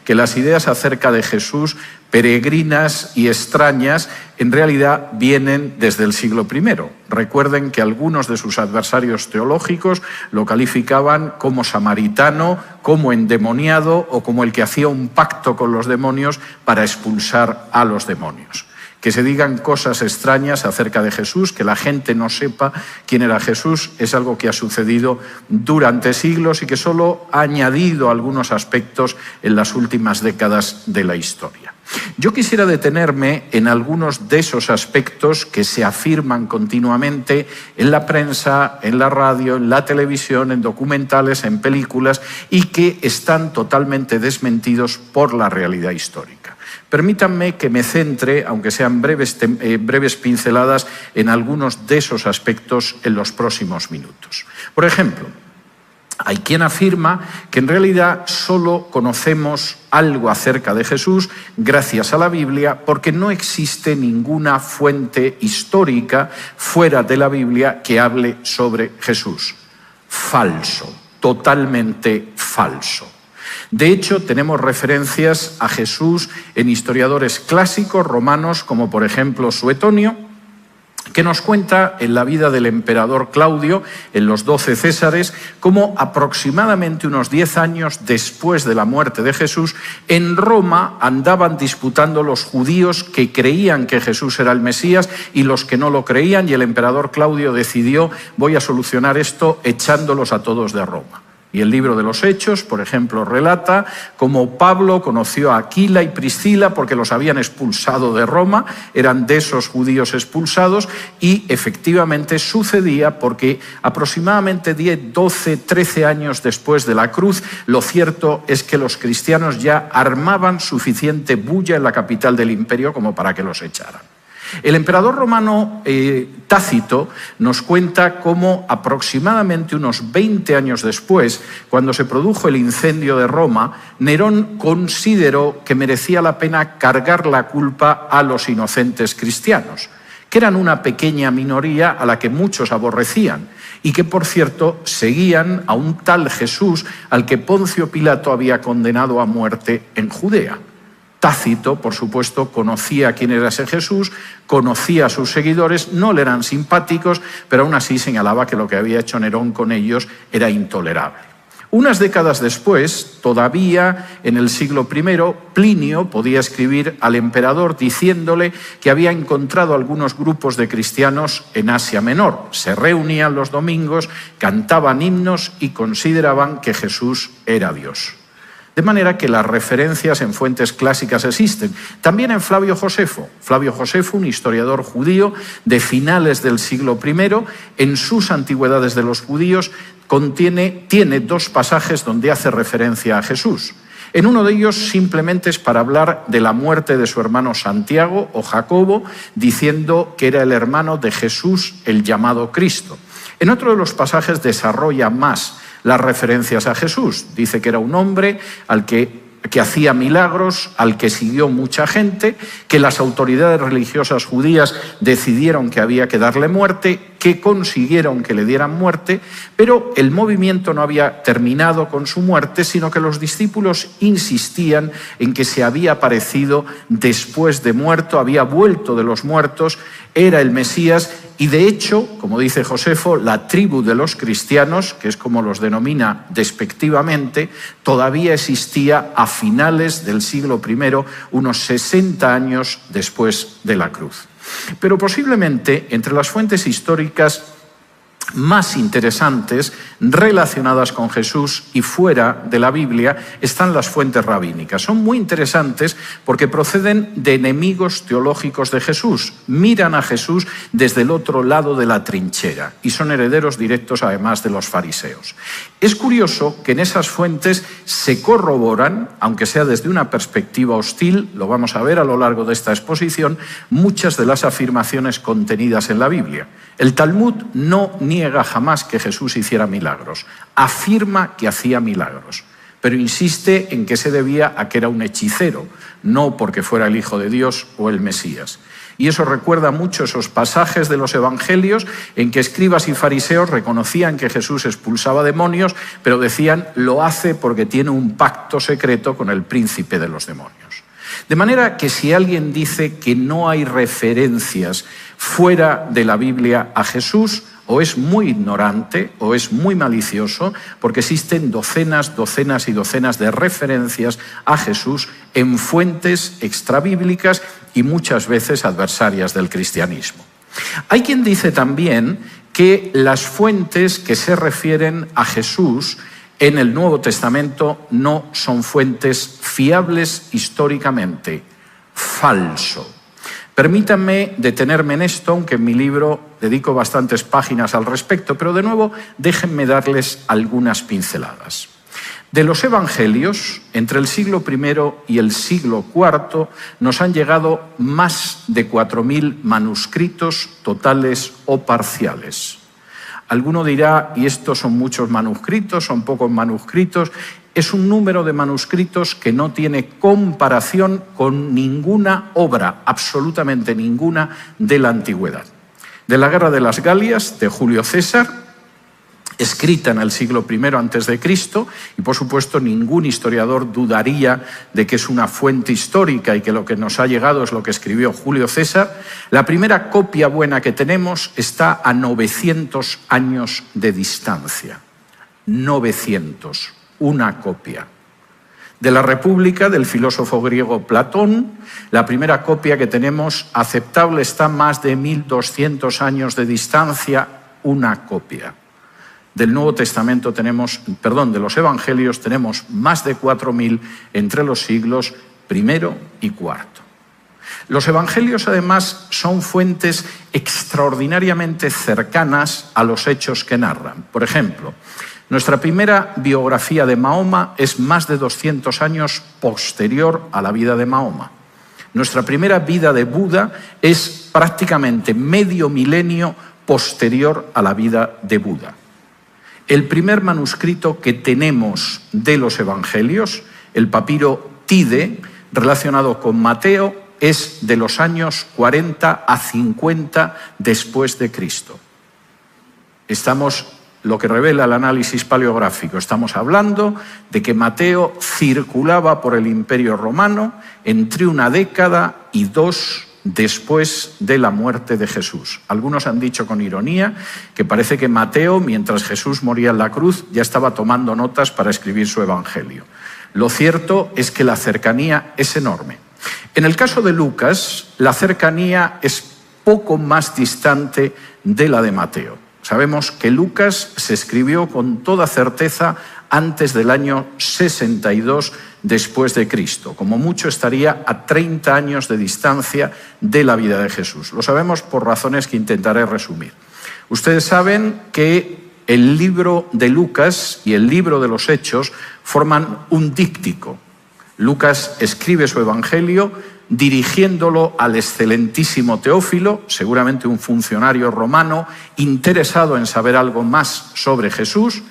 que las ideas acerca de Jesús, peregrinas y extrañas, en realidad vienen desde el siglo I. Recuerden que algunos de sus adversarios teológicos lo calificaban como samaritano, como endemoniado o como el que hacía un pacto con los demonios para expulsar a los demonios. Que se digan cosas extrañas acerca de Jesús, que la gente no sepa quién era Jesús, es algo que ha sucedido durante siglos y que solo ha añadido algunos aspectos en las últimas décadas de la historia. Yo quisiera detenerme en algunos de esos aspectos que se afirman continuamente en la prensa, en la radio, en la televisión, en documentales, en películas y que están totalmente desmentidos por la realidad histórica. Permítanme que me centre, aunque sean breves pinceladas, en algunos de esos aspectos en los próximos minutos. Por ejemplo, hay quien afirma que en realidad solo conocemos algo acerca de Jesús gracias a la Biblia porque no existe ninguna fuente histórica fuera de la Biblia que hable sobre Jesús. Falso, totalmente falso. De hecho, tenemos referencias a Jesús en historiadores clásicos romanos, como por ejemplo Suetonio, que nos cuenta en la vida del emperador Claudio, en los 12 Césares, cómo aproximadamente unos 10 años después de la muerte de Jesús, en Roma andaban disputando los judíos que creían que Jesús era el Mesías y los que no lo creían, y el emperador Claudio decidió: voy a solucionar esto echándolos a todos de Roma. Y el libro de los Hechos, por ejemplo, relata cómo Pablo conoció a Aquila y Priscila porque los habían expulsado de Roma, eran de esos judíos expulsados, y efectivamente sucedía porque aproximadamente 10, 12, 13 años después de la cruz, lo cierto es que los cristianos ya armaban suficiente bulla en la capital del imperio como para que los echaran. El emperador romano Tácito nos cuenta cómo aproximadamente unos 20 años después, cuando se produjo el incendio de Roma, Nerón consideró que merecía la pena cargar la culpa a los inocentes cristianos, que eran una pequeña minoría a la que muchos aborrecían y que, por cierto, seguían a un tal Jesús al que Poncio Pilato había condenado a muerte en Judea. Tácito, por supuesto, conocía quién era ese Jesús, conocía a sus seguidores, no le eran simpáticos, pero aún así señalaba que lo que había hecho Nerón con ellos era intolerable. Unas décadas después, todavía en el siglo I, Plinio podía escribir al emperador diciéndole que había encontrado algunos grupos de cristianos en Asia Menor. Se reunían los domingos, cantaban himnos y consideraban que Jesús era Dios. De manera que las referencias en fuentes clásicas existen. También en Flavio Josefo. Flavio Josefo, un historiador judío de finales del siglo I, en sus Antigüedades de los Judíos, tiene 2 pasajes donde hace referencia a Jesús. En uno de ellos simplemente es para hablar de la muerte de su hermano Santiago o Jacobo, diciendo que era el hermano de Jesús, el llamado Cristo. En otro de los pasajes desarrolla más las referencias a Jesús. Dice que era un hombre al que hacía milagros, al que siguió mucha gente, que las autoridades religiosas judías decidieron que había que darle muerte, que consiguieron que le dieran muerte, pero el movimiento no había terminado con su muerte, sino que los discípulos insistían en que se había aparecido después de muerto, había vuelto de los muertos, era el Mesías. Y de hecho, como dice Josefo, la tribu de los cristianos, que es como los denomina despectivamente, todavía existía a finales del siglo I, unos 60 años después de la cruz. Pero posiblemente entre las fuentes históricas más interesantes relacionadas con Jesús y fuera de la Biblia están las fuentes rabínicas. Son muy interesantes porque proceden de enemigos teológicos de Jesús. Miran a Jesús desde el otro lado de la trinchera y son herederos directos además de los fariseos. Es curioso que en esas fuentes se corroboran, aunque sea desde una perspectiva hostil, lo vamos a ver a lo largo de esta exposición, muchas de las afirmaciones contenidas en la Biblia. El Talmud no niega jamás que Jesús hiciera milagros, afirma que hacía milagros. pero insiste en que se debía a que era un hechicero, no porque fuera el Hijo de Dios o el Mesías. Y eso recuerda mucho esos pasajes de los evangelios en que escribas y fariseos reconocían que Jesús expulsaba demonios, pero decían, lo hace porque tiene un pacto secreto con el príncipe de los demonios. De manera que si alguien dice que no hay referencias fuera de la Biblia a Jesús, o es muy ignorante o es muy malicioso, porque existen docenas, docenas y docenas de referencias a Jesús en fuentes extrabíblicas y muchas veces adversarias del cristianismo. Hay quien dice también que las fuentes que se refieren a Jesús en el Nuevo Testamento no son fuentes fiables históricamente. Falso. Permítanme detenerme en esto, aunque en mi libro dedico bastantes páginas al respecto, pero de nuevo déjenme darles algunas pinceladas. De los evangelios, entre el siglo I y el siglo IV, nos han llegado más de 4.000 manuscritos totales o parciales. Alguno dirá, ¿y estos son muchos manuscritos, son pocos manuscritos? Es un número de manuscritos que no tiene comparación con ninguna obra, absolutamente ninguna, de la antigüedad. De la Guerra de las Galias, de Julio César, escrita en el siglo I a.C., y por supuesto ningún historiador dudaría de que es una fuente histórica y que lo que nos ha llegado es lo que escribió Julio César. La primera copia buena que tenemos está a 900 años de distancia. 900, una copia. De la República, del filósofo griego Platón, la primera copia que tenemos aceptable está a más de 1.200 años de distancia, una copia. Del Nuevo Testamento de los Evangelios tenemos más de 4.000 entre los siglos I y IV. Los Evangelios, además, son fuentes extraordinariamente cercanas a los hechos que narran. Por ejemplo, nuestra primera biografía de Mahoma es más de 200 años posterior a la vida de Mahoma. Nuestra primera vida de Buda es prácticamente medio milenio posterior a la vida de Buda. El primer manuscrito que tenemos de los Evangelios, el papiro Tide, relacionado con Mateo, es de los años 40 a 50 después de Cristo. Lo que revela el análisis paleográfico, estamos hablando de que Mateo circulaba por el Imperio Romano entre una década y dos después de la muerte de Jesús. Algunos han dicho con ironía que parece que Mateo, mientras Jesús moría en la cruz, ya estaba tomando notas para escribir su evangelio. Lo cierto es que la cercanía es enorme. En el caso de Lucas, la cercanía es poco más distante de la de Mateo. Sabemos que Lucas se escribió con toda certeza antes del año 62 después de Cristo. Como mucho estaría a 30 años de distancia de la vida de Jesús. Lo sabemos por razones que intentaré resumir. Ustedes saben que el libro de Lucas y el libro de los Hechos forman un díptico. Lucas escribe su evangelio dirigiéndolo al excelentísimo Teófilo, seguramente un funcionario romano interesado en saber algo más sobre Jesús,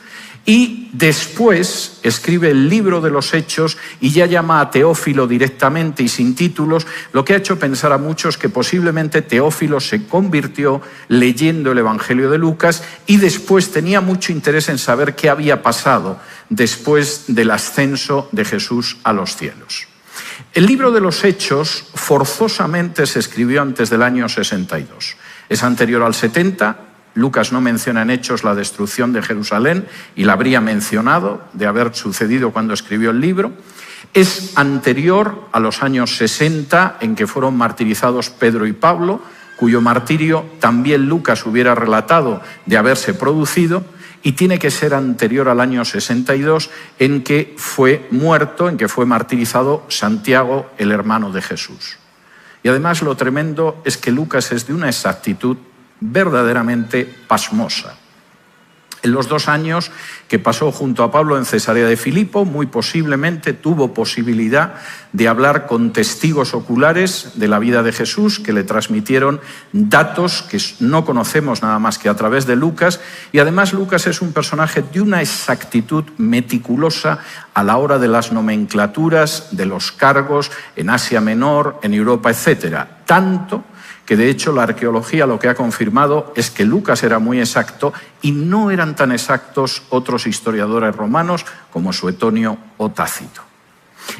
y después escribe el libro de los Hechos y ya llama a Teófilo directamente y sin títulos, lo que ha hecho pensar a muchos que posiblemente Teófilo se convirtió leyendo el Evangelio de Lucas y después tenía mucho interés en saber qué había pasado después del ascenso de Jesús a los cielos. El libro de los Hechos forzosamente se escribió antes del año 62. Es anterior al 70. Lucas no menciona en Hechos la destrucción de Jerusalén y la habría mencionado de haber sucedido cuando escribió el libro. Es anterior a los años 60 en que fueron martirizados Pedro y Pablo, cuyo martirio también Lucas hubiera relatado de haberse producido, y tiene que ser anterior al año 62 en que fue muerto, en que fue martirizado Santiago, el hermano de Jesús. Y además lo tremendo es que Lucas es de una exactitud verdaderamente pasmosa. En los 2 años que pasó junto a Pablo en Cesarea de Filipo, muy posiblemente tuvo posibilidad de hablar con testigos oculares de la vida de Jesús que le transmitieron datos que no conocemos nada más que a través de Lucas. Y además Lucas es un personaje de una exactitud meticulosa a la hora de las nomenclaturas, de los cargos en Asia Menor, en Europa, etc. Tanto que de hecho la arqueología lo que ha confirmado es que Lucas era muy exacto y no eran tan exactos otros historiadores romanos como Suetonio o Tácito.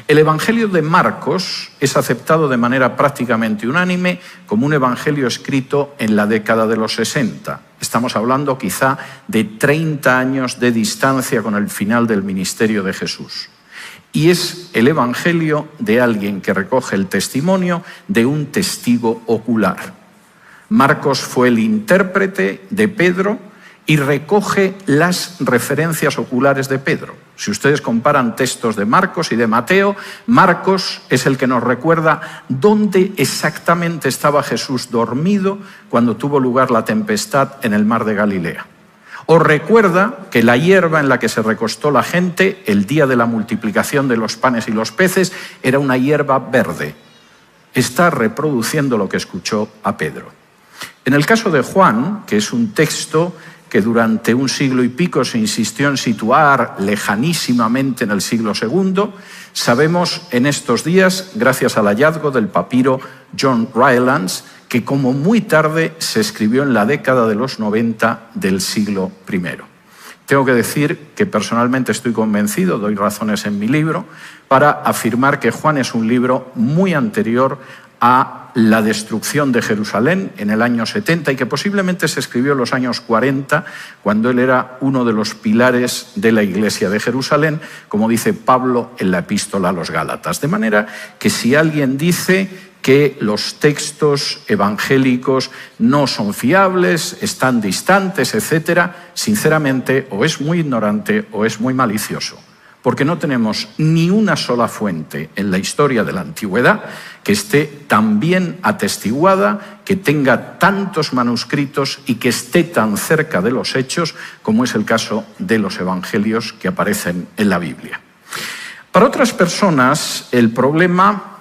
El Evangelio de Marcos es aceptado de manera prácticamente unánime como un evangelio escrito en la década de los 60. Estamos hablando quizá de 30 años de distancia con el final del ministerio de Jesús. Y es el evangelio de alguien que recoge el testimonio de un testigo ocular. Marcos fue el intérprete de Pedro y recoge las referencias oculares de Pedro. Si ustedes comparan textos de Marcos y de Mateo, Marcos es el que nos recuerda dónde exactamente estaba Jesús dormido cuando tuvo lugar la tempestad en el mar de Galilea. Os recuerda que la hierba en la que se recostó la gente el día de la multiplicación de los panes y los peces era una hierba verde. Está reproduciendo lo que escuchó a Pedro. En el caso de Juan, que es un texto que durante 1 siglo y pico se insistió en situar lejanísimamente en el siglo II, sabemos en estos días, gracias al hallazgo del papiro John Rylands, que como muy tarde se escribió en la década de los 90 del siglo I. Tengo que decir que personalmente estoy convencido, doy razones en mi libro, para afirmar que Juan es un libro muy anterior a la destrucción de Jerusalén en el año 70 y que posiblemente se escribió en los años 40, cuando él era uno de los pilares de la Iglesia de Jerusalén, como dice Pablo en la epístola a los Gálatas. De manera que si alguien dice que los textos evangélicos no son fiables, están distantes, etc., sinceramente o es muy ignorante o es muy malicioso, porque no tenemos ni una sola fuente en la historia de la antigüedad que esté tan bien atestiguada, que tenga tantos manuscritos y que esté tan cerca de los hechos como es el caso de los evangelios que aparecen en la Biblia. Para otras personas, el problema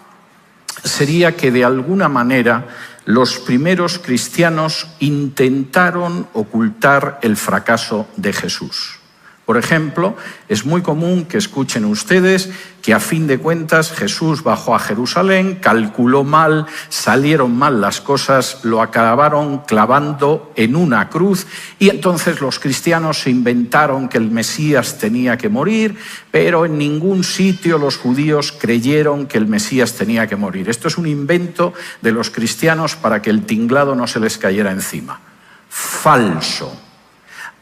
sería que de alguna manera los primeros cristianos intentaron ocultar el fracaso de Jesús. Por ejemplo, es muy común que escuchen ustedes que a fin de cuentas Jesús bajó a Jerusalén, calculó mal, salieron mal las cosas, lo acabaron clavando en una cruz y entonces los cristianos se inventaron que el Mesías tenía que morir, pero en ningún sitio los judíos creyeron que el Mesías tenía que morir. Esto es un invento de los cristianos para que el tinglado no se les cayera encima. Falso.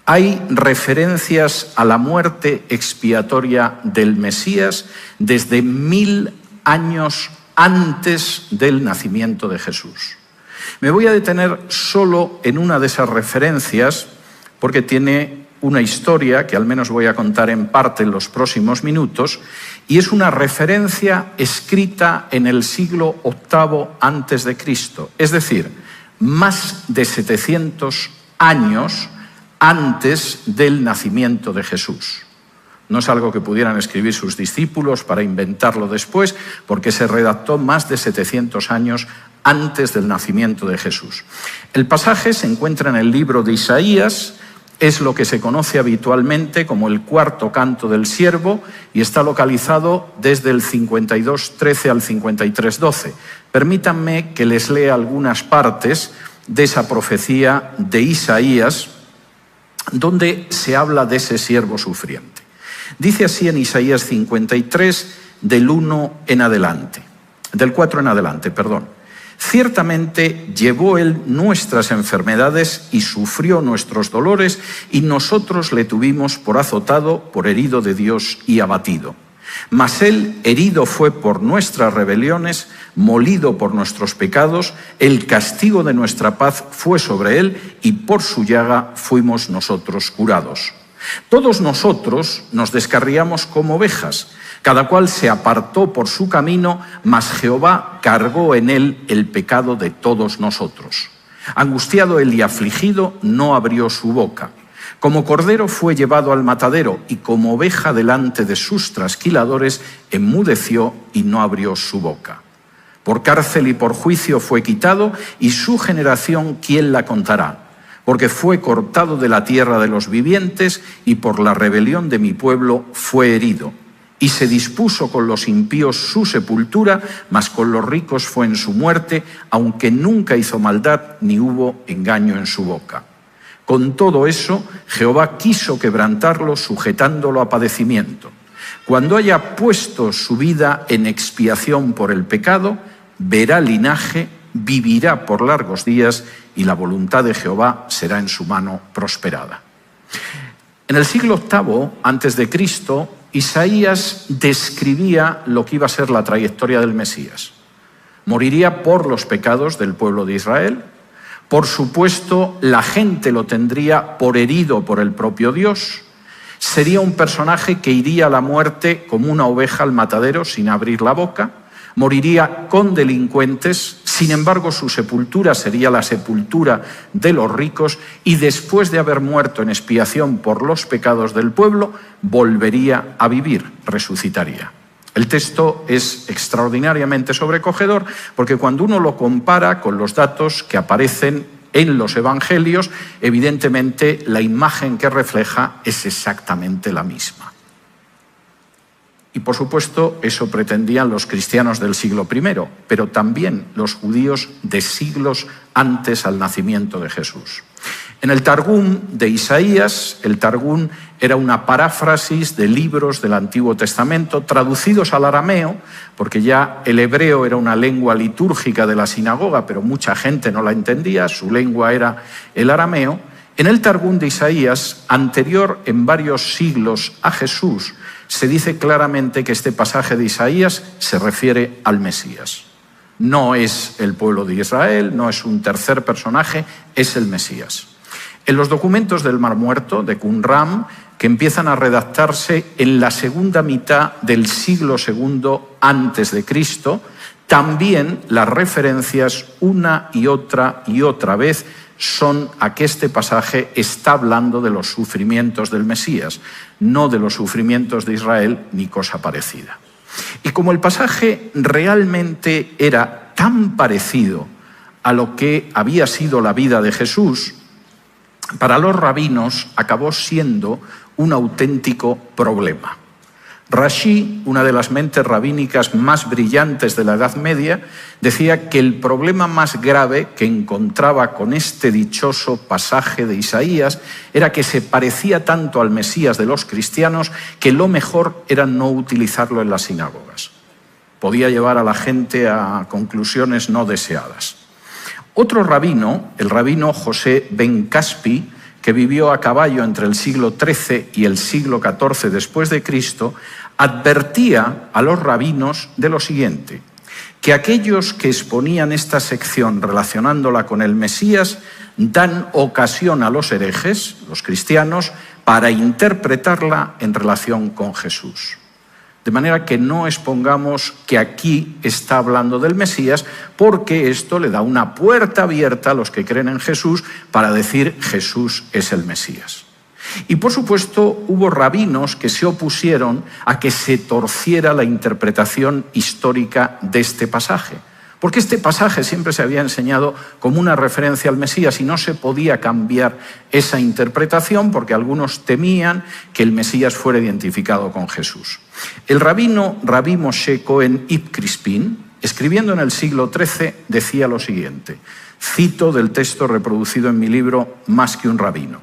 Hay referencias a la muerte expiatoria del Mesías desde 1000 años antes del nacimiento de Jesús. Me voy a detener solo en una de esas referencias porque tiene una historia que al menos voy a contar en parte en los próximos minutos y es una referencia escrita en el siglo VIII antes de Cristo, es decir, más de 700 años antes del nacimiento de Jesús. No es algo que pudieran escribir sus discípulos para inventarlo después, porque se redactó más de 700 años antes del nacimiento de Jesús. El pasaje se encuentra en el libro de Isaías, es lo que se conoce habitualmente como el cuarto canto del siervo y está localizado desde el 52:13 al 53:12. Permítanme que les lea algunas partes de esa profecía de Isaías, donde se habla de ese siervo sufriente. Dice así en Isaías 53, del 4 en adelante. Ciertamente llevó él nuestras enfermedades y sufrió nuestros dolores, y nosotros le tuvimos por azotado, por herido de Dios y abatido. Mas él herido fue por nuestras rebeliones, molido por nuestros pecados, el castigo de nuestra paz fue sobre él, y por su llaga fuimos nosotros curados. Todos nosotros nos descarriamos como ovejas, cada cual se apartó por su camino, mas Jehová cargó en él el pecado de todos nosotros. Angustiado él y afligido, no abrió su boca. Como cordero fue llevado al matadero y como oveja delante de sus trasquiladores enmudeció y no abrió su boca. Por cárcel y por juicio fue quitado, y su generación, ¿quién la contará? Porque fue cortado de la tierra de los vivientes, y por la rebelión de mi pueblo fue herido. Y se dispuso con los impíos su sepultura, mas con los ricos fue en su muerte, aunque nunca hizo maldad ni hubo engaño en su boca. Con todo eso, Jehová quiso quebrantarlo, sujetándolo a padecimiento. Cuando haya puesto su vida en expiación por el pecado, verá linaje, vivirá por largos días, y la voluntad de Jehová será en su mano prosperada. En el siglo VIII a.C., Isaías describía lo que iba a ser la trayectoria del Mesías. Moriría por los pecados del pueblo de Israel. Por supuesto, la gente lo tendría por herido por el propio Dios. Sería un personaje que iría a la muerte como una oveja al matadero sin abrir la boca. Moriría con delincuentes, sin embargo su sepultura sería la sepultura de los ricos, y después de haber muerto en expiación por los pecados del pueblo, volvería a vivir, resucitaría. El texto es extraordinariamente sobrecogedor porque cuando uno lo compara con los datos que aparecen en los evangelios, evidentemente la imagen que refleja es exactamente la misma. Y por supuesto eso pretendían los cristianos del siglo I, pero también los judíos de siglos antes al nacimiento de Jesús. En el Targum de Isaías, el Targum era una paráfrasis de libros del Antiguo Testamento traducidos al arameo, porque ya el hebreo era una lengua litúrgica de la sinagoga, pero mucha gente no la entendía, su lengua era el arameo. En el Targum de Isaías, anterior en varios siglos a Jesús, se dice claramente que este pasaje de Isaías se refiere al Mesías. No es el pueblo de Israel, no es un tercer personaje, es el Mesías. En los documentos del Mar Muerto, de Qumran, que empiezan a redactarse en la segunda mitad del siglo II antes de Cristo, también las referencias una y otra vez son a que este pasaje está hablando de los sufrimientos del Mesías, no de los sufrimientos de Israel ni cosa parecida. Y como el pasaje realmente era tan parecido a lo que había sido la vida de Jesús, para los rabinos acabó siendo un auténtico problema. Rashi, una de las mentes rabínicas más brillantes de la Edad Media, decía que el problema más grave que encontraba con este dichoso pasaje de Isaías era que se parecía tanto al Mesías de los cristianos que lo mejor era no utilizarlo en las sinagogas. Podía llevar a la gente a conclusiones no deseadas. Otro rabino, el rabino José ben Caspi, que vivió a caballo entre el siglo XIII y el siglo XIV después de Cristo, advertía a los rabinos de lo siguiente: que aquellos que exponían esta sección relacionándola con el Mesías dan ocasión a los herejes, los cristianos, para interpretarla en relación con Jesús. De manera que no expongamos que aquí está hablando del Mesías, porque esto le da una puerta abierta a los que creen en Jesús para decir Jesús es el Mesías. Y por supuesto hubo rabinos que se opusieron a que se torciera la interpretación histórica de este pasaje, porque este pasaje siempre se había enseñado como una referencia al Mesías y no se podía cambiar esa interpretación porque algunos temían que el Mesías fuera identificado con Jesús. El rabino Rabbi Moshe Cohen Ib Crispin, escribiendo en el siglo XIII, decía lo siguiente, cito del texto reproducido en mi libro Más que un rabino: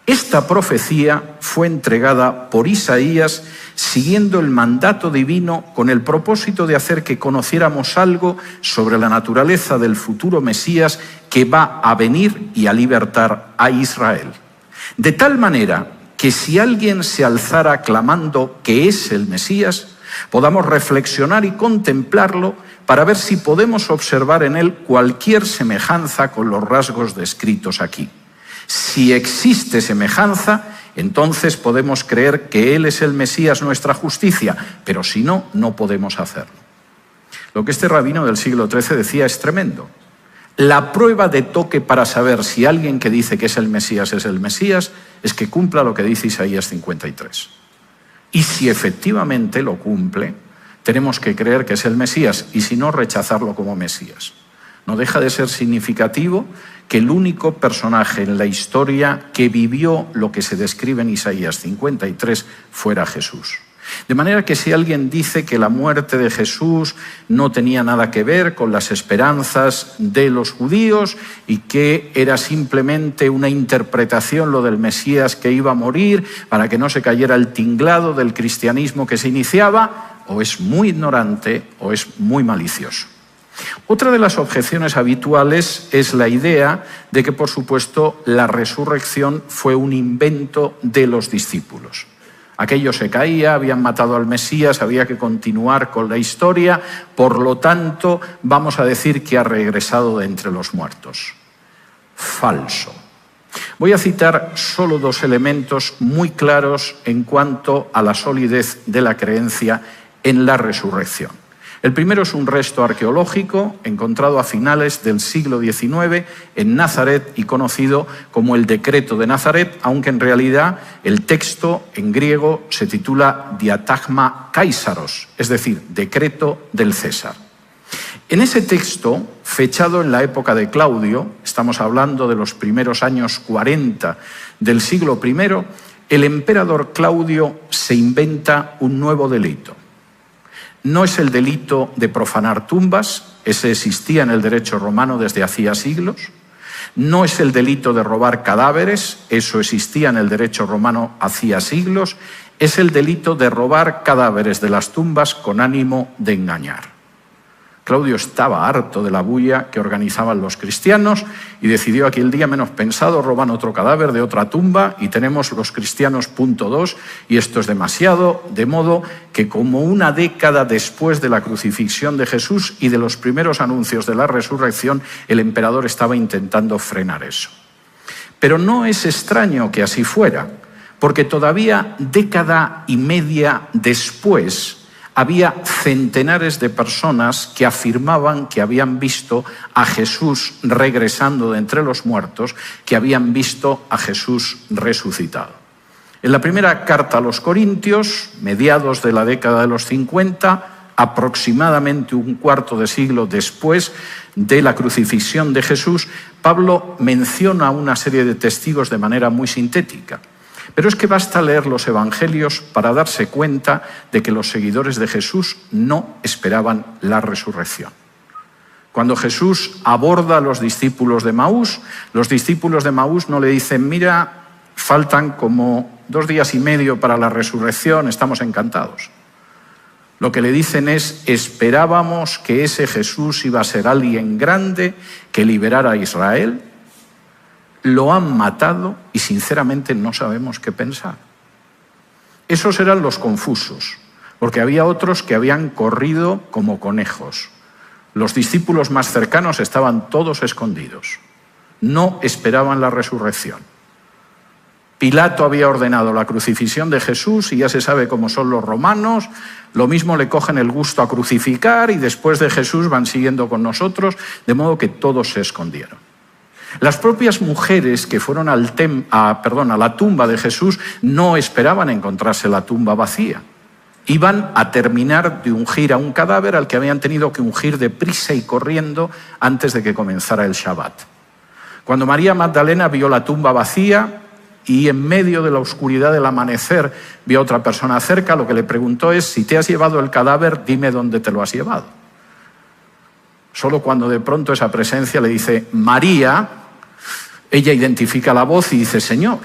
esta profecía fue entregada por Isaías siguiendo el mandato divino con el propósito de hacer que conociéramos algo sobre la naturaleza del futuro Mesías que va a venir y a libertar a Israel. De tal manera que si alguien se alzara clamando que es el Mesías, podamos reflexionar y contemplarlo para ver si podemos observar en él cualquier semejanza con los rasgos descritos aquí. Si existe semejanza, entonces podemos creer que Él es el Mesías, nuestra justicia, pero si no, no podemos hacerlo. Lo que este rabino del siglo XIII decía es tremendo. La prueba de toque para saber si alguien que dice que es el Mesías es que cumpla lo que dice Isaías 53. Y si efectivamente lo cumple, tenemos que creer que es el Mesías y si no, rechazarlo como Mesías. No deja de ser significativo que el único personaje en la historia que vivió lo que se describe en Isaías 53 fuera Jesús. De manera que si alguien dice que la muerte de Jesús no tenía nada que ver con las esperanzas de los judíos y que era simplemente una interpretación lo del Mesías que iba a morir para que no se cayera el tinglado del cristianismo que se iniciaba, o es muy ignorante o es muy malicioso. Otra de las objeciones habituales es la idea de que, por supuesto, la resurrección fue un invento de los discípulos. Aquello se caía, habían matado al Mesías, había que continuar con la historia, por lo tanto, vamos a decir que ha regresado de entre los muertos. Falso. Voy a citar solo 2 elementos muy claros en cuanto a la solidez de la creencia en la resurrección. El primero es un resto arqueológico encontrado a finales del siglo XIX en Nazaret y conocido como el Decreto de Nazaret, aunque en realidad el texto en griego se titula Diatagma Kaisaros, es decir, Decreto del César. En ese texto, fechado en la época de Claudio, estamos hablando de los primeros años 40 del siglo I, el emperador Claudio se inventa un nuevo delito. No es el delito de profanar tumbas, ese existía en el derecho romano desde hacía siglos. No es el delito de robar cadáveres, eso existía en el derecho romano hacía siglos. Es el delito de robar cadáveres de las tumbas con ánimo de engañar. Claudio estaba harto de la bulla que organizaban los cristianos y decidió aquel día menos pensado, roban otro cadáver de otra tumba y tenemos los cristianos punto 2 y esto es demasiado, de modo que como una década después de la crucifixión de Jesús y de los primeros anuncios de la resurrección, el emperador estaba intentando frenar eso. Pero no es extraño que así fuera, porque todavía década y media después había centenares de personas que afirmaban que habían visto a Jesús regresando de entre los muertos, que habían visto a Jesús resucitado. En la primera carta a los Corintios, mediados de la década de los 50, aproximadamente un cuarto de siglo después de la crucifixión de Jesús, Pablo menciona una serie de testigos de manera muy sintética. Pero es que basta leer los evangelios para darse cuenta de que los seguidores de Jesús no esperaban la resurrección. Cuando Jesús aborda a los discípulos de Maús no le dicen, mira, faltan como 2 días y medio para la resurrección, estamos encantados. Lo que le dicen es, esperábamos que ese Jesús iba a ser alguien grande que liberara a Israel. Lo han matado y sinceramente no sabemos qué pensar. Esos eran los confusos, porque había otros que habían corrido como conejos. Los discípulos más cercanos estaban todos escondidos. No esperaban la resurrección. Pilato había ordenado la crucifixión de Jesús y ya se sabe cómo son los romanos. Lo mismo le cogen el gusto a crucificar y después de Jesús van siguiendo con nosotros, de modo que todos se escondieron. Las propias mujeres que fueron a la tumba de Jesús no esperaban encontrarse la tumba vacía. Iban a terminar de ungir a un cadáver al que habían tenido que ungir deprisa y corriendo antes de que comenzara el Shabbat. Cuando María Magdalena vio la tumba vacía y en medio de la oscuridad del amanecer vio a otra persona cerca, lo que le preguntó es, si te has llevado el cadáver, dime dónde te lo has llevado. Solo cuando de pronto esa presencia le dice, María, ella identifica la voz y dice, Señor.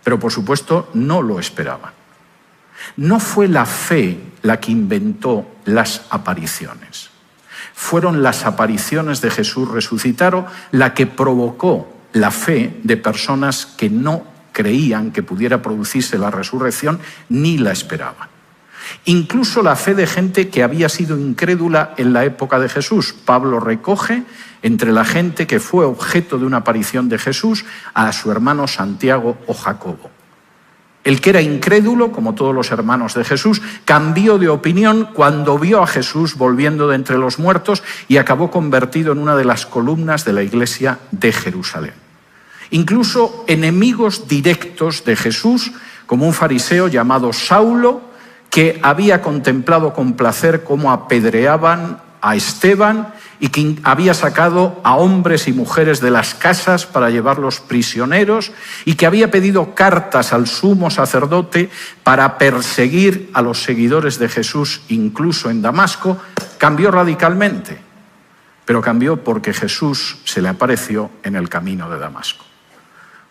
Pero por supuesto no lo esperaban. No fue la fe la que inventó las apariciones. Fueron las apariciones de Jesús resucitado la que provocó la fe de personas que no creían que pudiera producirse la resurrección ni la esperaban. Incluso la fe de gente que había sido incrédula en la época de Jesús. Pablo recoge entre la gente que fue objeto de una aparición de Jesús a su hermano Santiago o Jacobo. El que era incrédulo, como todos los hermanos de Jesús, cambió de opinión cuando vio a Jesús volviendo de entre los muertos y acabó convertido en una de las columnas de la iglesia de Jerusalén. Incluso enemigos directos de Jesús, como un fariseo llamado Saulo, que había contemplado con placer cómo apedreaban a Esteban y que había sacado a hombres y mujeres de las casas para llevarlos prisioneros y que había pedido cartas al sumo sacerdote para perseguir a los seguidores de Jesús, incluso en Damasco, cambió radicalmente. Pero cambió porque Jesús se le apareció en el camino de Damasco.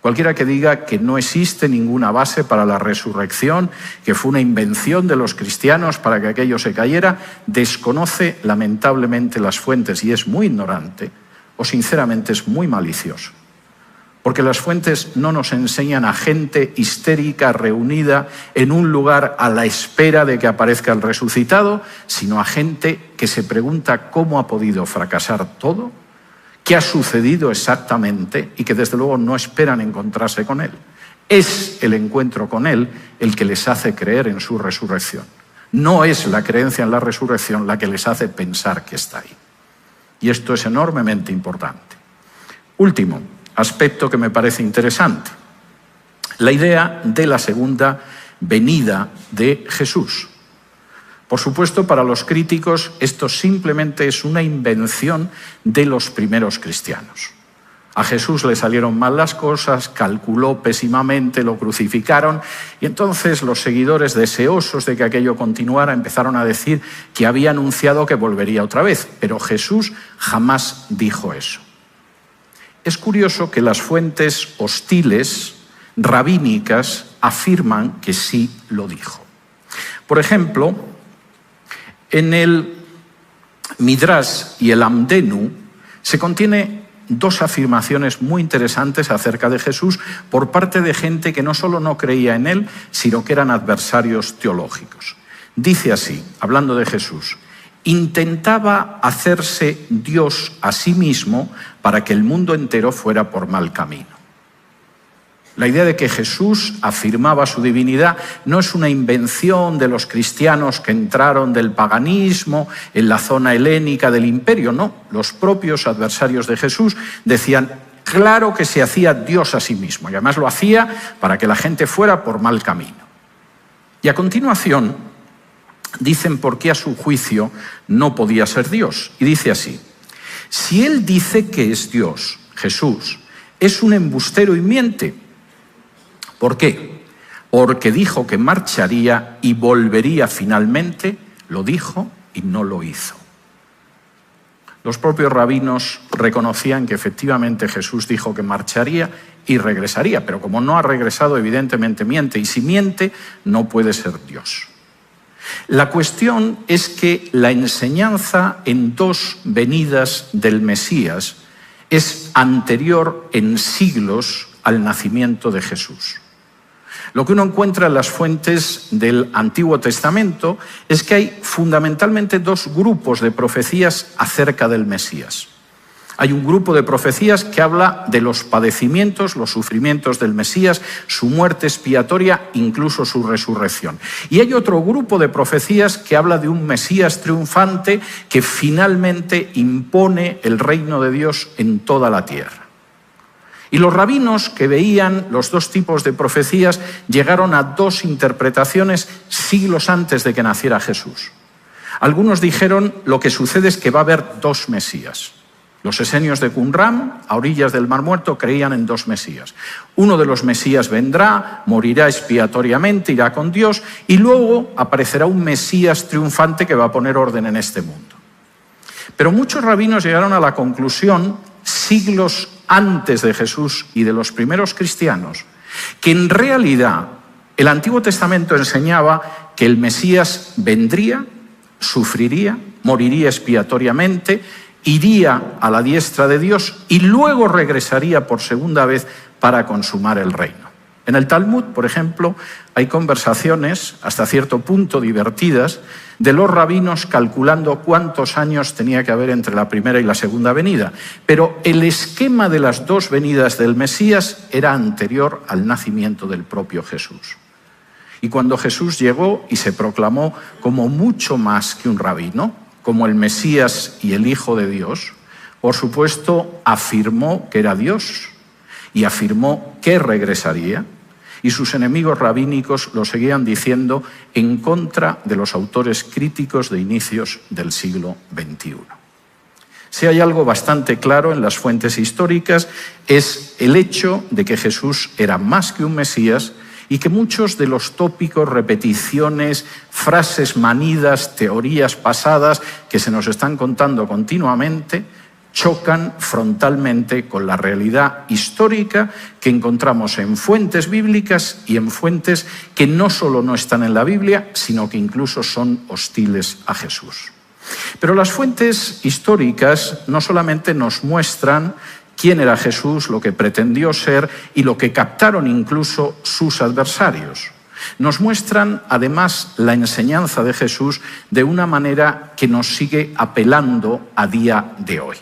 Cualquiera que diga que no existe ninguna base para la resurrección, que fue una invención de los cristianos para que aquello se cayera, desconoce lamentablemente las fuentes y es muy ignorante o sinceramente es muy malicioso. Porque las fuentes no nos enseñan a gente histérica reunida en un lugar a la espera de que aparezca el resucitado, sino a gente que se pregunta cómo ha podido fracasar todo, qué ha sucedido exactamente y que desde luego no esperan encontrarse con Él. Es el encuentro con Él el que les hace creer en su resurrección. No es la creencia en la resurrección la que les hace pensar que está ahí. Y esto es enormemente importante. Último aspecto que me parece interesante, la idea de la segunda venida de Jesús. Por supuesto, para los críticos esto simplemente es una invención de los primeros cristianos. A Jesús le salieron mal las cosas, calculó pésimamente, lo crucificaron y entonces los seguidores deseosos de que aquello continuara empezaron a decir que había anunciado que volvería otra vez, pero Jesús jamás dijo eso. Es curioso que las fuentes hostiles, rabínicas, afirman que sí lo dijo. Por ejemplo, en el Midrash y el Amdenu se contiene dos afirmaciones muy interesantes acerca de Jesús por parte de gente que no solo no creía en él, sino que eran adversarios teológicos. Dice así, hablando de Jesús: intentaba hacerse Dios a sí mismo para que el mundo entero fuera por mal camino. La idea de que Jesús afirmaba su divinidad no es una invención de los cristianos que entraron del paganismo en la zona helénica del imperio, no. Los propios adversarios de Jesús decían, claro que se hacía Dios a sí mismo, y además lo hacía para que la gente fuera por mal camino. Y a continuación dicen por qué a su juicio no podía ser Dios. Y dice así: si él dice que es Dios, Jesús, es un embustero y miente. ¿Por qué? Porque dijo que marcharía y volvería finalmente, lo dijo y no lo hizo. Los propios rabinos reconocían que efectivamente Jesús dijo que marcharía y regresaría, pero como no ha regresado, evidentemente miente, y si miente, no puede ser Dios. La cuestión es que la enseñanza en dos venidas del Mesías es anterior en siglos al nacimiento de Jesús. Lo que uno encuentra en las fuentes del Antiguo Testamento es que hay fundamentalmente dos grupos de profecías acerca del Mesías. Hay un grupo de profecías que habla de los padecimientos, los sufrimientos del Mesías, su muerte expiatoria, incluso su resurrección. Y hay otro grupo de profecías que habla de un Mesías triunfante que finalmente impone el reino de Dios en toda la tierra. Y los rabinos que veían los dos tipos de profecías llegaron a dos interpretaciones siglos antes de que naciera Jesús. Algunos dijeron lo que sucede es que va a haber dos Mesías. Los esenios de Qumran, a orillas del Mar Muerto, creían en dos Mesías. Uno de los Mesías vendrá, morirá expiatoriamente, irá con Dios y luego aparecerá un Mesías triunfante que va a poner orden en este mundo. Pero muchos rabinos llegaron a la conclusión, siglos antes de Jesús y de los primeros cristianos, que en realidad el Antiguo Testamento enseñaba que el Mesías vendría, sufriría, moriría expiatoriamente, iría a la diestra de Dios y luego regresaría por segunda vez para consumar el reino. En el Talmud, por ejemplo, hay conversaciones hasta cierto punto divertidas de los rabinos calculando cuántos años tenía que haber entre la primera y la segunda venida. Pero el esquema de las dos venidas del Mesías era anterior al nacimiento del propio Jesús. Y cuando Jesús llegó y se proclamó como mucho más que un rabino, como el Mesías y el Hijo de Dios, por supuesto afirmó que era Dios y afirmó que regresaría, y sus enemigos rabínicos lo seguían diciendo en contra de los autores críticos de inicios del siglo XXI. Si hay algo bastante claro en las fuentes históricas es el hecho de que Jesús era más que un Mesías y que muchos de los tópicos, repeticiones, frases manidas, teorías pasadas que se nos están contando continuamente chocan frontalmente con la realidad histórica que encontramos en fuentes bíblicas y en fuentes que no solo no están en la Biblia, sino que incluso son hostiles a Jesús. Pero las fuentes históricas no solamente nos muestran quién era Jesús, lo que pretendió ser y lo que captaron incluso sus adversarios. Nos muestran además la enseñanza de Jesús de una manera que nos sigue apelando a día de hoy.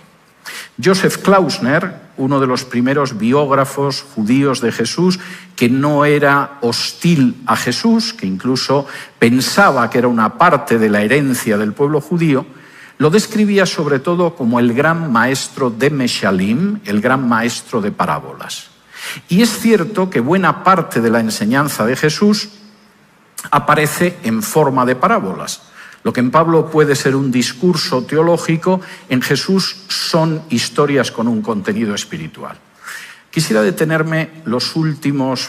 Joseph Klausner, uno de los primeros biógrafos judíos de Jesús, que no era hostil a Jesús, que incluso pensaba que era una parte de la herencia del pueblo judío, lo describía sobre todo como el gran maestro de Meshalim, el gran maestro de parábolas. Y es cierto que buena parte de la enseñanza de Jesús aparece en forma de parábolas. Lo que en Pablo puede ser un discurso teológico, en Jesús son historias con un contenido espiritual. Quisiera detenerme los últimos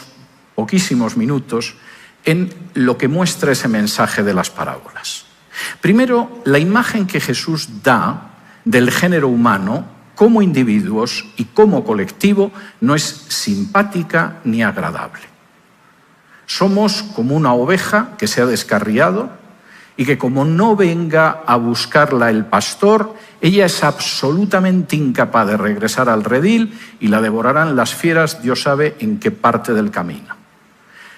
poquísimos minutos en lo que muestra ese mensaje de las parábolas. Primero, la imagen que Jesús da del género humano como individuos y como colectivo no es simpática ni agradable. Somos como una oveja que se ha descarriado y que como no venga a buscarla el pastor, ella es absolutamente incapaz de regresar al redil y la devorarán las fieras, Dios sabe en qué parte del camino.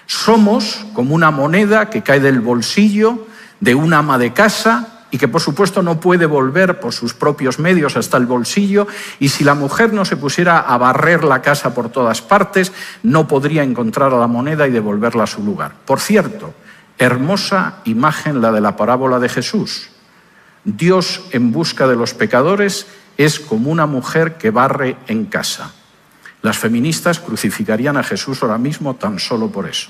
Somos como una moneda que cae del bolsillo de una ama de casa y que por supuesto no puede volver por sus propios medios hasta el bolsillo, y si la mujer no se pusiera a barrer la casa por todas partes, no podría encontrar a la moneda y devolverla a su lugar. Por cierto, hermosa imagen la de la parábola de Jesús. Dios en busca de los pecadores es como una mujer que barre en casa. Las feministas crucificarían a Jesús ahora mismo tan solo por eso.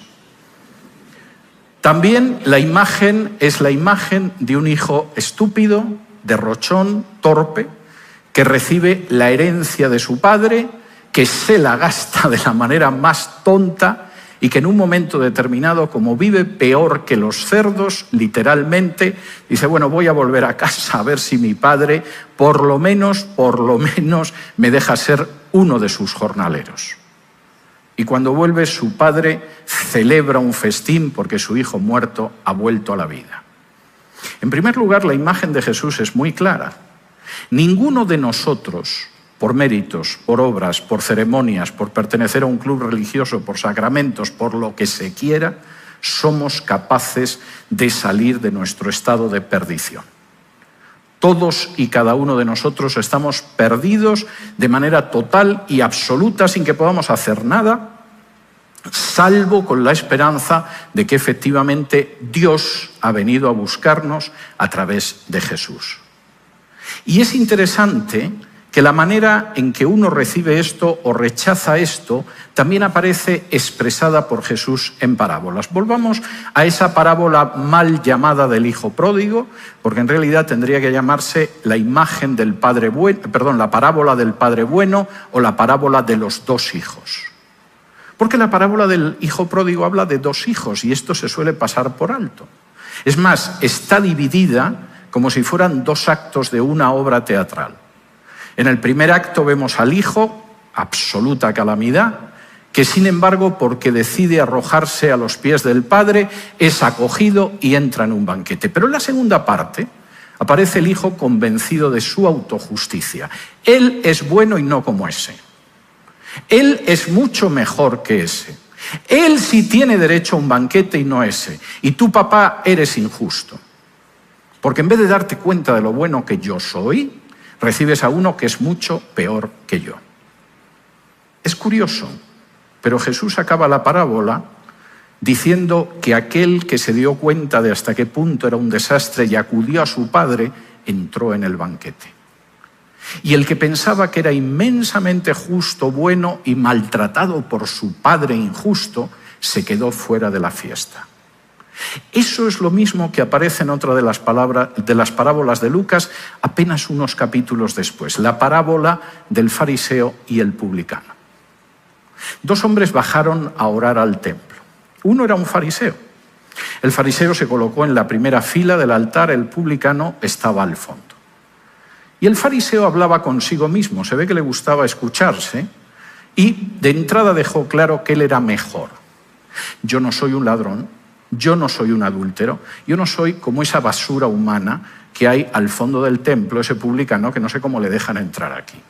También la imagen es la imagen de un hijo estúpido, derrochón, torpe, que recibe la herencia de su padre, que se la gasta de la manera más tonta y que en un momento determinado, como vive peor que los cerdos, literalmente, dice, bueno, voy a volver a casa a ver si mi padre por lo menos me deja ser uno de sus jornaleros. Y cuando vuelve, su padre celebra un festín porque su hijo muerto ha vuelto a la vida. En primer lugar, la imagen de Jesús es muy clara. Ninguno de nosotros, por méritos, por obras, por ceremonias, por pertenecer a un club religioso, por sacramentos, por lo que se quiera, somos capaces de salir de nuestro estado de perdición. Todos y cada uno de nosotros estamos perdidos de manera total y absoluta sin que podamos hacer nada, salvo con la esperanza de que efectivamente Dios ha venido a buscarnos a través de Jesús. Y es interesante que la manera en que uno recibe esto o rechaza esto también aparece expresada por Jesús en parábolas. Volvamos a esa parábola mal llamada del hijo pródigo, porque en realidad tendría que llamarse la imagen del padre bueno, la parábola del padre bueno o la parábola de los dos hijos. Porque la parábola del hijo pródigo habla de dos hijos y esto se suele pasar por alto. Es más, está dividida como si fueran dos actos de una obra teatral. En el primer acto vemos al hijo, absoluta calamidad, que sin embargo, porque decide arrojarse a los pies del padre, es acogido y entra en un banquete. Pero en la segunda parte aparece el hijo convencido de su autojusticia. Él es bueno y no como ese. Él es mucho mejor que ese. Él sí tiene derecho a un banquete y no ese. Y tú, papá, eres injusto. Porque en vez de darte cuenta de lo bueno que yo soy, recibes a uno que es mucho peor que yo. Es curioso, pero Jesús acaba la parábola diciendo que aquel que se dio cuenta de hasta qué punto era un desastre y acudió a su padre, entró en el banquete. Y el que pensaba que era inmensamente justo, bueno y maltratado por su padre injusto, se quedó fuera de la fiesta. Eso es lo mismo que aparece en otra de las parábolas de Lucas apenas unos capítulos después, la parábola del fariseo y el publicano. Dos hombres bajaron a orar al templo. Uno era un fariseo. El fariseo se colocó en la primera fila del altar, el publicano estaba al fondo. Y el fariseo hablaba consigo mismo, se ve que le gustaba escucharse, y de entrada dejó claro que él era mejor. Yo no soy un ladrón, yo no soy un adúltero, yo no soy como esa basura humana que hay al fondo del templo, ese publicano que no sé cómo le dejan entrar aquí.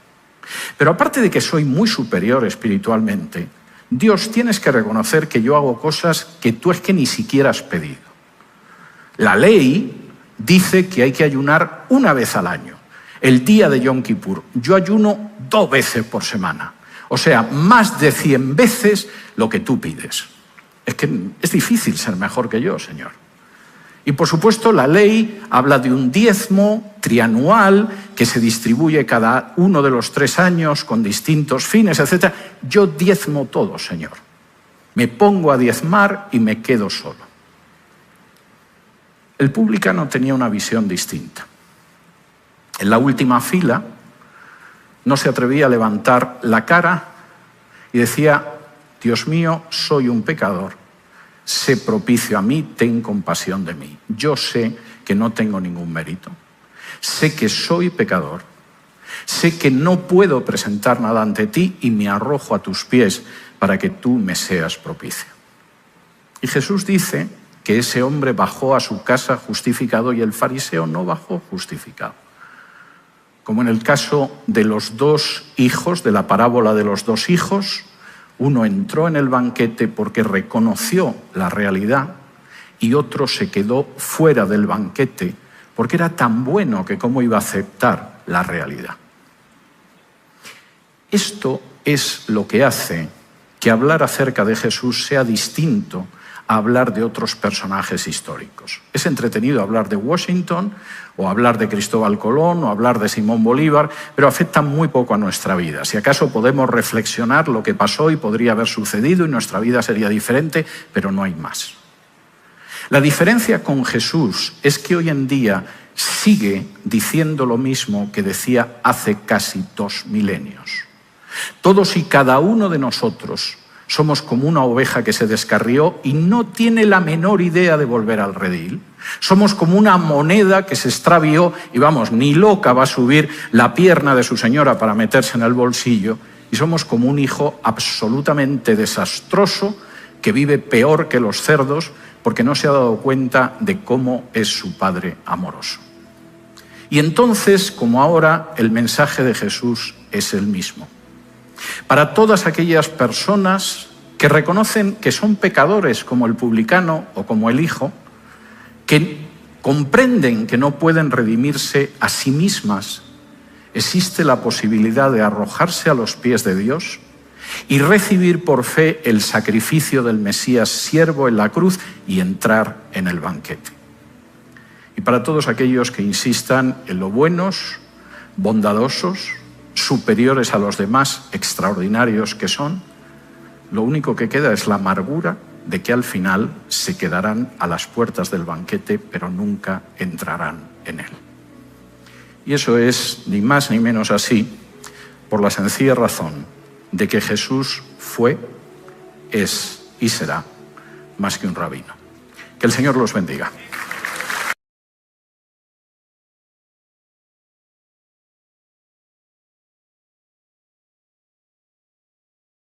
Pero aparte de que soy muy superior espiritualmente, Dios, tienes que reconocer que yo hago cosas que tú es que ni siquiera has pedido. La ley dice que hay que ayunar una vez al año, el día de Yom Kippur. Yo ayuno 2 veces por semana, o sea, más de 100 veces lo que tú pides. Es que es difícil ser mejor que yo, Señor. Y por supuesto la ley habla de un diezmo trianual que se distribuye cada uno de los 3 años con distintos fines, etc. Yo diezmo todo, Señor. Me pongo a diezmar y me quedo solo. El publicano tenía una visión distinta. En la última fila no se atrevía a levantar la cara y decía: Dios mío, soy un pecador, sé propicio a mí, ten compasión de mí. Yo sé que no tengo ningún mérito, sé que soy pecador, sé que no puedo presentar nada ante ti y me arrojo a tus pies para que tú me seas propicio. Y Jesús dice que ese hombre bajó a su casa justificado y el fariseo no bajó justificado. Como en el caso de los 2 hijos, de la parábola de los 2 hijos, uno entró en el banquete porque reconoció la realidad y otro se quedó fuera del banquete porque era tan bueno que cómo iba a aceptar la realidad. Esto es lo que hace que hablar acerca de Jesús sea distinto a hablar de otros personajes históricos. Es entretenido hablar de Washington o hablar de Cristóbal Colón o hablar de Simón Bolívar, pero afecta muy poco a nuestra vida. Si acaso podemos reflexionar lo que pasó y podría haber sucedido y nuestra vida sería diferente, pero no hay más. La diferencia con Jesús es que hoy en día sigue diciendo lo mismo que decía hace casi 2 milenios. Todos y cada uno de nosotros somos como una oveja que se descarrió y no tiene la menor idea de volver al redil. Somos como una moneda que se extravió y vamos, ni loca va a subir la pierna de su señora para meterse en el bolsillo. Y somos como un hijo absolutamente desastroso que vive peor que los cerdos porque no se ha dado cuenta de cómo es su Padre amoroso. Y entonces, como ahora, el mensaje de Jesús es el mismo. Para todas aquellas personas que reconocen que son pecadores como el publicano o como el hijo, que comprenden que no pueden redimirse a sí mismas, existe la posibilidad de arrojarse a los pies de Dios y recibir por fe el sacrificio del Mesías siervo en la cruz y entrar en el banquete. Y para todos aquellos que insistan en lo buenos, bondadosos, superiores a los demás, extraordinarios que son, lo único que queda es la amargura de que al final se quedarán a las puertas del banquete, pero nunca entrarán en él. Y eso es ni más ni menos así por la sencilla razón de que Jesús fue, es y será más que un rabino. Que el Señor los bendiga.